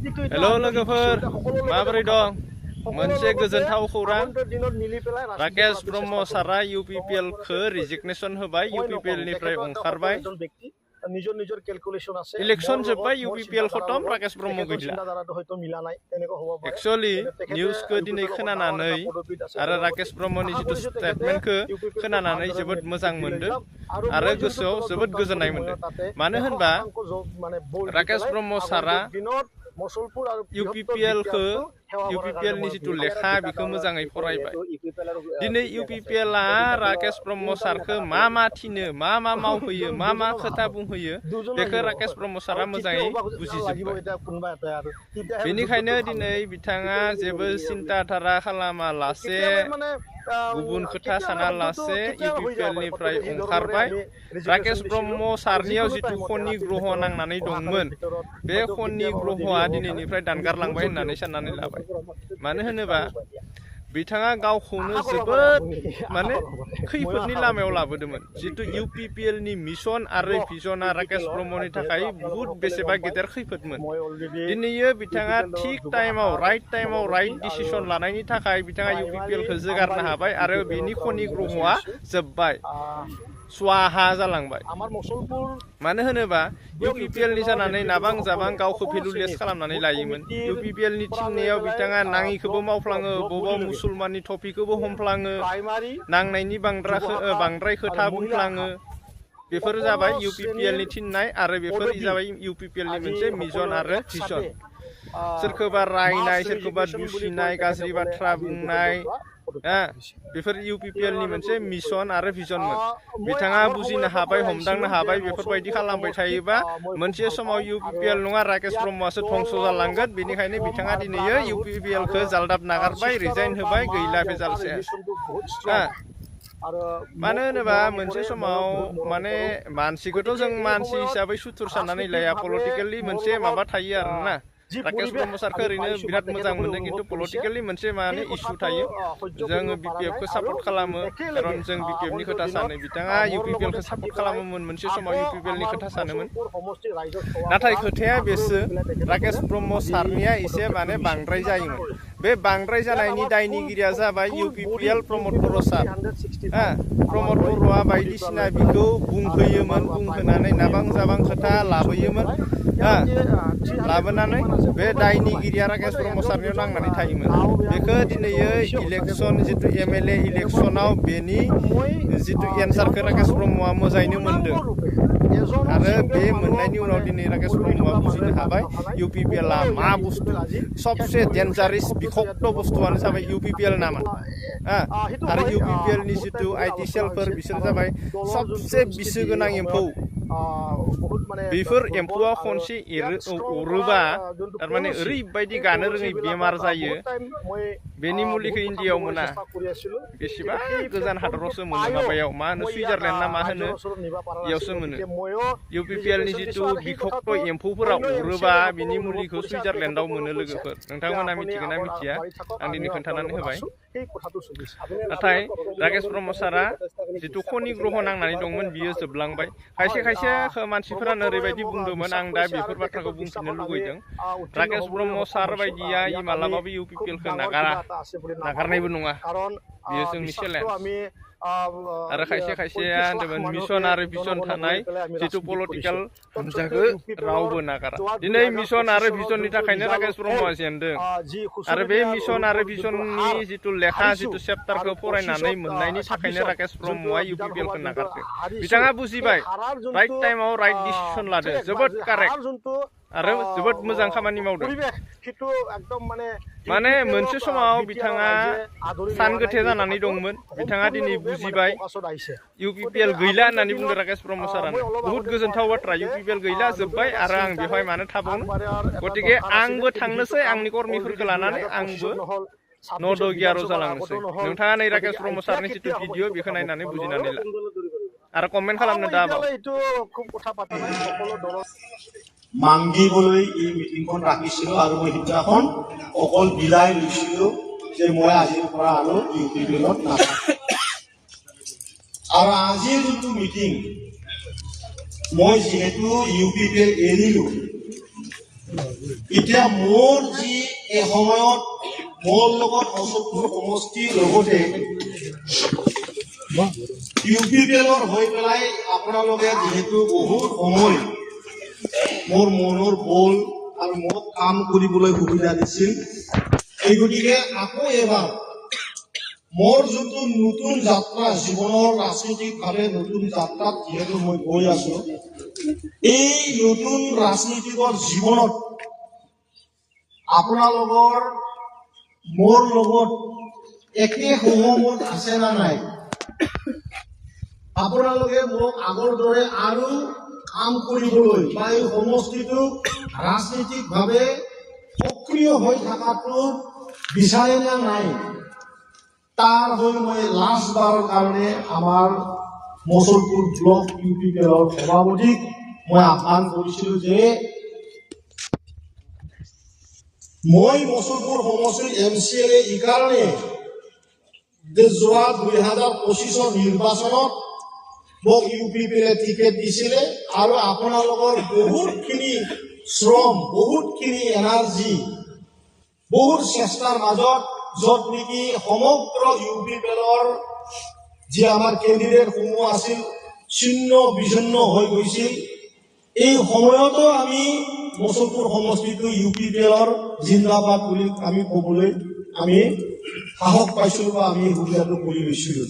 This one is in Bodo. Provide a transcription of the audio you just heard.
हेलो लोगोफोर माबोरै दं मोनसे गोजोनथाव खौरां राकेश ब्रह्म सारा UPPL खौ रिजिगनेशन होबाय UPPL निफ्राय ओंखारबाय इलेक्शन जोब्बाय UPPL खतम राकेश ब्रह्म गैला एक्चुअली निउजखौ दिनै खोनानानै आरो राकेश ब्रह्मनि जितु स्टेटमेन्टखौ खोनानानै जोबोद मोजां मोनदों आरो गोसोआव जोबोद गोजोननाय मोनदों मानो होनबा राकेश ब्रह्म सारा UPPL नि जितु लेखा बेखौ मोजाङै फरायबाय दिनै UPPL आ राकेश ब्रह्म सारखौ मा थिनो मा मावहोयो मा खोथा बुंहोयो बेखौ राकेश ब्रह्म सारा मोजाङै बुजिजोबबाय बेनिखायनो दिनै बिथाङा जेबो सिन्था धारा खालामालासे गुबुन खोथा सानालासे UPPL निफ्राय ओंखारबाय राकेश ब्रह्म सारनियाव जितु खनि ग्रह नांनानै दंमोन बे खनि ग्रहआ दिनैनिफ्राय दानगारलांबाय होननानै साननानै लाबाय मानो होनोबा बिथाङा गावखौनो जोबोद माने खैफोदनि लामायाव लाबोदोंमोन जितु UPPL नि मिशन आरो भिजनआ राकेश ब्रह्मनि थाखाय बहुत बेसेबा गेदेर खैफोदमोन दिनैयो बिथाङा थिग टाइमाव राइट डिसिसन लानायनि थाखाय बिथाङा UPPL खौ जोगारनो हाबाय आरो बेनि खनि ग्रहआ जोबबाय स्वाहा जालांबाय मानो होनोबा UPPL नि जानानै नाबां जाबां गावखौ भेलुलेस खालामनानै लायोमोन UPPL नि थिननायाव बिथाङा नाङिखौबो मावफ्लाङो बबेबा मुसलमाननि टपिकखौबो हमफ्लाङो नांनायनि बांद्राय खोथा बुंफ्लाङो बेफोर जाबाय UPPL नि थिननाय आरो बेफोर जाबाय UPPL नि मोनसे मिशन आरो भिजन सोरखौबा रायनाय सोरखौबा दुसिनाय गाज्रि बाथ्रा बुंनाय बेफोर UPPL नि मोनसे मिशन आरो भिजनमोन बिथाङा बुजिनो हाबाय हमदांनो हाबाय बेफोरबायदि खालामबाय थायोबा मोनसे समाव UPPL नङा राकेश ब्रह्मआसो धंस जालांगोन बेनिखायनो बिथाङा दिनैयो UPPL खौ जालदाब नागारबाय रिजाइन होबाय गैला भेजालसे मानो होनोबा मोनसे समाव माने मानसिखौथ' जों मानसि हिसाबै सुथुर साननानै लाया पलिटिकेलि मोनसे माबा थायो आरोना राकेश ब्रह्म सारखौ ओरैनो बिराद मोजां मोनदों खिन्थु पलिटिकेलि मोनसे माने इस्यु थायो जोङो BPF खौ सापर्ट खालामो खारन जों BPF नि खोथा सानो बिथाङा UPPL खौ सापर्ट खालामोमोन मोनसे समाव UPPL नि खोथा सानोमोन नाथाय खोथाया बेसो राकेश ब्रह्म सारनिया एसे माने बांद्राय जायोमोन बे बांद्राय जानायनि दायनिगिरिया जाबाय UPPL प्रमद बर' सार प्रमद बर'आ बायदिसिना बिखौ बुंहोयोमोन बुंहोनानै नाबां जाबां खोथा लाबोयोमोन लाबोनानै बे दायनिगिरिया राकेश ब्रह्म सारनियाव नांनानै थायोमोन बेखौ दिनैयो इलेक्शन जितु MLA इलेक्शनाव बेनि जितु एन्सारखौ राकेश ब्रह्मआ मोजाङैनो मोनदों आरो बे मोननायनि उनाव दिनै राकेश ब्रह्मआ बुजिनो हाबाय UPPL आ मा बुस्थु सबसे डेन्जारेस बिखक्त बुस्थुआनो जाबाय UPPL नामा आरो UPPL नि जितु IT सेलफोर बिसोर जाबाय सबसे बिसो गोनां एम्फौ बेफोर एम्फौआ खनसे अरोबा थारमाने ओरैबायदि गानो रोङै बेमार जायो बेनि मुलिखौ इन्डियायाव मोना बेसेबा गोजान हादरावसो मोनो माबायाव मा होनो सुइजारलेण्ड ना मा होनो बेयावसो मोनो UPPL नि जितु बिखक्त एम्फौफोरा अरोबा बिनि मुलिखौ सुइजारलेण्डआव मोनो लोगोफोर नोंथांमोना मिथिगोन ना मिथिया आं दिनै खोन्थानानै होबाय नाथाय राकेश ब्रह्म सारा जितु खनि ग्रह नांनानै दंमोन बियो जोबलांबाय खायसे मानसिफोरानो ओरैबायदि बुंदोंमोन आं दा बेफोर बाथ्राखौ बुंफिननो लुगैदों राकेश ब्रह्म सार बायदिया मालाबाबो UPPL खौ नागारनायबो नङा बियो जोंनि चेलेन्ज आरो खायसेया होनदोंमोन मिशन आरो भिजन थानाय जितु पलिटिकेल हान्जाखौ रावबो नागारा दिनै मिशन आरो भिजननि थाखायनो राकेश ब्रह्मआ जेनदों आरो बे मिशन आरो भिजननि जितु लेखा जितु चेप्टारखौ फरायनानै मोननायनि थाखायनो राकेश ब्रह्मआ UPPL खौ नागारदों बिथाङा बुजिबाय राइट टाइमाव राइट डिसिसन लादों जोबोद कारेक्ट आरो जोबोद मोजां खामानि मावदों माने मोनसे समाव बिथाङा सानगोथे जानानै दंमोन बिथाङा दिनै बुजिबाय UPPL गैला होननानै बुंदों राकेश ब्रह्म सारानो बहुत गोजोनथाव बाथ्रा UPPL गैला जोब्बाय आरो आं बेवहाय मानो थाबावनो गतिके आंबो थांनोसै आंनि कर्मिफोरखौ लानानै आंबो नद' गियार' जालांनोसै नोंथाङा नै राकेश ब्रह्म सारनि जितु भिडिअ बेखौ नायनानै बुजिनानै ला आरो कमेन्ट खालामनो दाबाव মাঙ্গিবলৈ এই মিটিংখন ৰাখিছিলোঁ আৰু মই সিদিনাখন অকল বিলাই লৈছিলোঁ যে মই আজিৰ পৰা আৰু UPPLত নাথাকোঁ আৰু আজিৰ যোনটো মিটিং মই যেহেতু UPPL এৰিলোঁ এতিয়া মোৰ যি এই সময়ত মোৰ লগত মচলপুৰ সমষ্টিৰ লগতে UPPL হৈ পেলাই আপোনালোকে যিহেতু বহুত সময় মোৰ মনৰ বল আৰু মোক কাম কৰিবলৈ সুবিধা দিছিল, এই গতিকে আকৌ এবাৰ মোৰ যোনটো নতুন যাত্ৰা জীৱনৰ ৰাজনৈতিকভাৱে নতুন যাত্ৰাত যিহেতু মই গৈ আছো, এই নতুন ৰাজনৈতিকৰ জীৱনত আপোনালোকৰ মোৰ লগত একে সহমত আছে না নাই, আপোনালোকে মোক আগৰ দৰে আৰু কাম কৰিবলৈ বা এই সমষ্টিটোক ৰাজনৈতিকভাৱে সক্ৰিয় হৈ থকাটো বিচাৰে না নাই, তাৰ হৈ মই লাষ্টবাৰৰ কাৰণে আমাৰ মচলপুৰ ব্লক UPPLৰ সভাপতিক মই আহ্বান কৰিছিলো যে মই মচলপুৰ সমষ্টিৰ MCL এই কাৰণে যে যোৱা 2025 নিৰ্বাচনত মোক UPPLে টিকেট দিছিলে আৰু আপোনালোকৰ বহুতখিনি শ্ৰম, বহুতখিনি এনাৰ্জি, বহুত চেষ্টাৰ মাজত য'ত নেকি সমগ্ৰ UPPLৰ যি আমাৰ কেণ্ডিডেট সমূহ আছিল ছিন্ন বিচ্ছিন্ন হৈ গৈছিল, এই সময়তো আমি মচলপুৰ সমষ্টিটো UPPLৰ জিন্দাবাদ বুলি আমি ক'বলৈ আমি সাহস পাইছিলোঁ বা আমি সুবিধাটো কৰি লৈছিলোঁ।